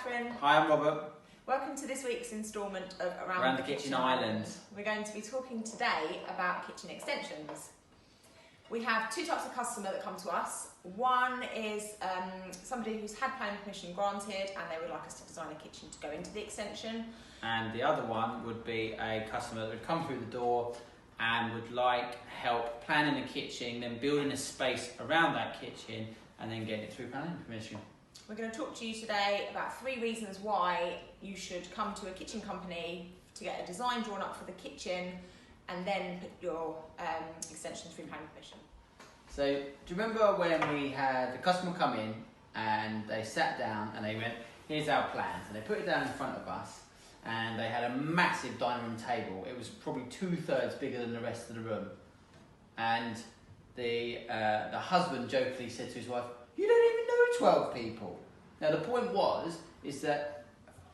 Catherine. Hi, I'm Robert. Welcome to this week's instalment of Around the Kitchen Island. We're going to be talking today about kitchen extensions. We have two types of customer that come to us. One is somebody who's had planning permission granted and they would like us to design a kitchen to go into the extension. And the other one would be a customer that would come through the door and would like help planning the kitchen, then building a space around that kitchen and then getting it through planning permission. We're going to talk to you today about 3 reasons why you should come to a kitchen company to get a design drawn up for the kitchen and then put your extension through planning permission. So, do you remember when we had the customer come in and they sat down and they went, here's our plans, and they put it down in front of us and they had a massive dining room table. It was probably 2/3 bigger than the rest of the room. And the husband jokingly said to his wife, "You don't even know 12 people." Now the point is that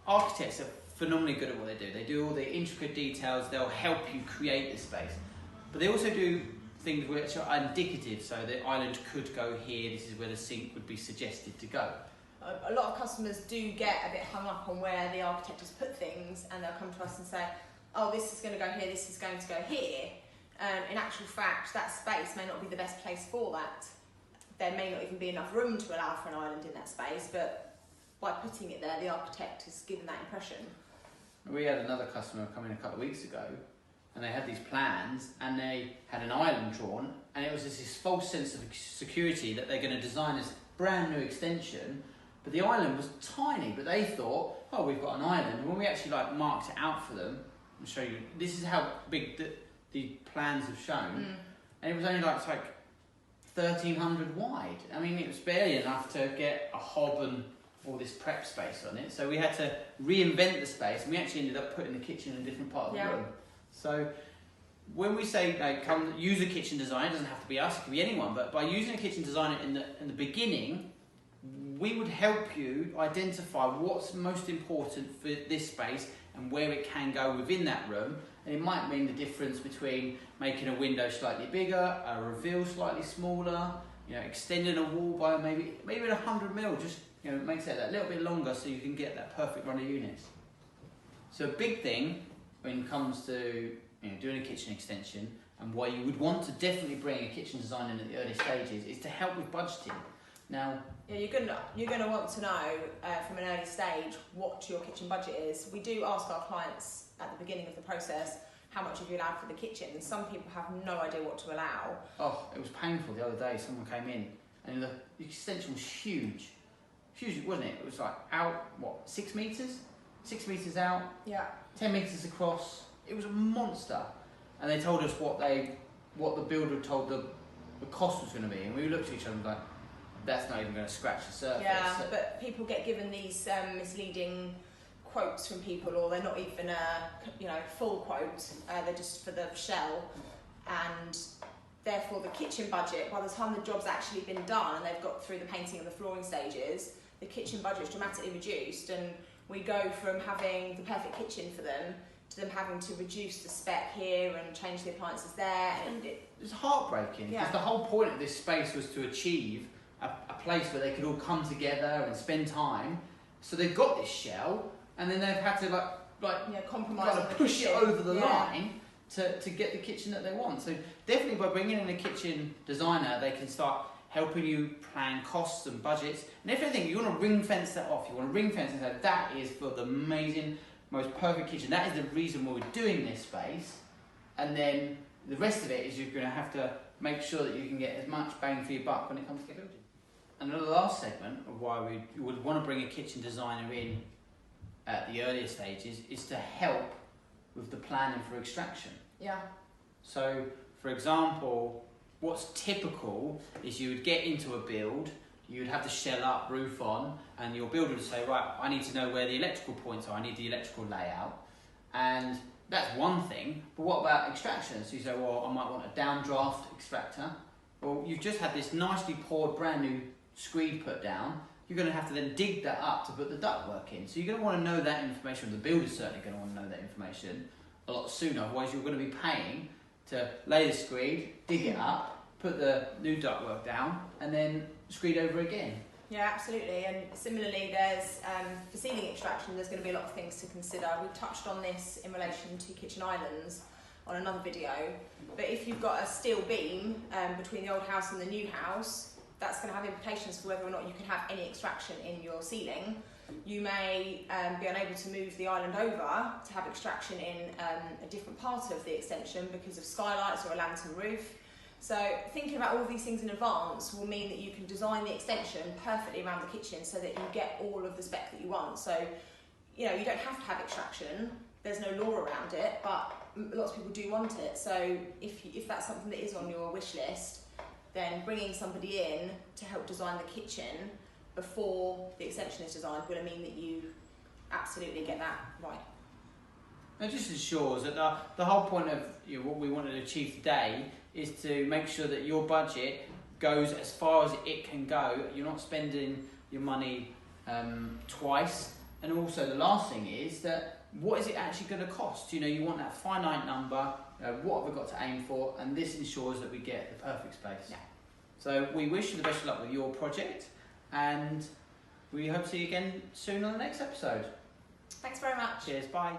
architects are phenomenally good at what they do. They do all the intricate details, they'll help you create the space. But they also do things which are indicative, so the island could go here, this is where the sink would be suggested to go. A lot of customers do get a bit hung up on where the architect has put things, and they'll come to us and say, oh, this is going to go here, this is going to go here. In actual fact, that space may not be the best place for that. There may not even be enough room to allow for an island in that space, but by putting it there, the architect has given that impression. We had another customer come in a couple of weeks ago, and they had these plans, and they had an island drawn, and it was just this false sense of security that they're going to design this brand new extension, but the island was tiny, but they thought, oh, we've got an island. And when we actually marked it out for them, I'll show you, this is how big the plans have shown, and it was only like 1,300 wide. I mean, it was barely enough to get a hob and all this prep space on it. So we had to reinvent the space, and we actually ended up putting the kitchen in a different part of the room. So when we say come use a kitchen designer, it doesn't have to be us, it could be anyone, but by using a kitchen designer in the beginning, we would help you identify what's most important for this space and where it can go within that room. And it might mean the difference between making a window slightly bigger, a reveal slightly smaller, extending a wall by maybe 100 mil, just it makes it a little bit longer so you can get that perfect run of units. So a big thing when it comes to doing a kitchen extension, and why you would want to definitely bring a kitchen design in at the early stages, is to help with budgeting. Now, you're going to want to know from an early stage what your kitchen budget is. We do ask our clients at the beginning of the process, how much have you allowed for the kitchen? And some people have no idea what to allow. Oh, it was painful the other day. Someone came in and the extension was huge, wasn't it? It was out 6 meters, 6 meters out, 10 meters across. It was a monster, and they told us what the builder told the cost was going to be, and we looked at each other and like, that's not even going to scratch the surface. Yeah, but people get given these misleading quotes from people, or they're not even a full quote. They're just for the shell, and therefore the kitchen budget, by the time the job's actually been done and they've got through the painting and the flooring stages, the kitchen budget is dramatically reduced, and we go from having the perfect kitchen for them to them having to reduce the spec here and change the appliances there, and it's heartbreaking because the whole point of this space was to achieve a place where they could all come together and spend time. So they've got this shell, and then they've had to compromise, push it over the line to get the kitchen that they want. So definitely by bringing in a kitchen designer, they can start helping you plan costs and budgets. And if anything, you want to ring fence that off. You want to ring fence and say, that is for the amazing, most perfect kitchen. That is the reason why we're doing this space. And then the rest of it is you're going to have to make sure that you can get as much bang for your buck when it comes to building. And the last segment of why you would want to bring a kitchen designer in at the earlier stages is to help with the planning for extraction. Yeah. So, for example, what's typical is you would get into a build, you would have the shell up, roof on, and your builder would say, right, I need to know where the electrical points are, I need the electrical layout. And that's one thing, but what about extraction? So you say, well, I might want a downdraft extractor. Well, you've just had this nicely poured brand new screed put down. You're going to have to then dig that up to put the ductwork in. So you're going to want to know that information. The builder's certainly going to want to know that information a lot sooner. Otherwise, you're going to be paying to lay the screed, dig it up, put the new ductwork down, and then screed over again. Yeah, absolutely. And similarly, there's for ceiling extraction, there's going to be a lot of things to consider. We've touched on this in relation to kitchen islands on another video, but if you've got a steel beam between the old house and the new house, that's going to have implications for whether or not you can have any extraction in your ceiling. You may be unable to move the island over to have extraction in a different part of the extension because of skylights or a lantern roof. So thinking about all these things in advance will mean that you can design the extension perfectly around the kitchen so that you get all of the spec that you want. So, you know, you don't have to have extraction, there's no law around it, but lots of people do want it. So if that's something that is on your wish list, then bringing somebody in to help design the kitchen before the extension is designed will mean that you absolutely get that right. It just ensures that the whole point of what we wanted to achieve today is to make sure that your budget goes as far as it can go. You're not spending your money twice. And also the last thing is that what is it actually going to cost? You want that finite number, what have we got to aim for, and this ensures that we get the perfect space. Yeah. So we wish you the best of luck with your project, and we hope to see you again soon on the next episode. Thanks very much. Cheers, bye.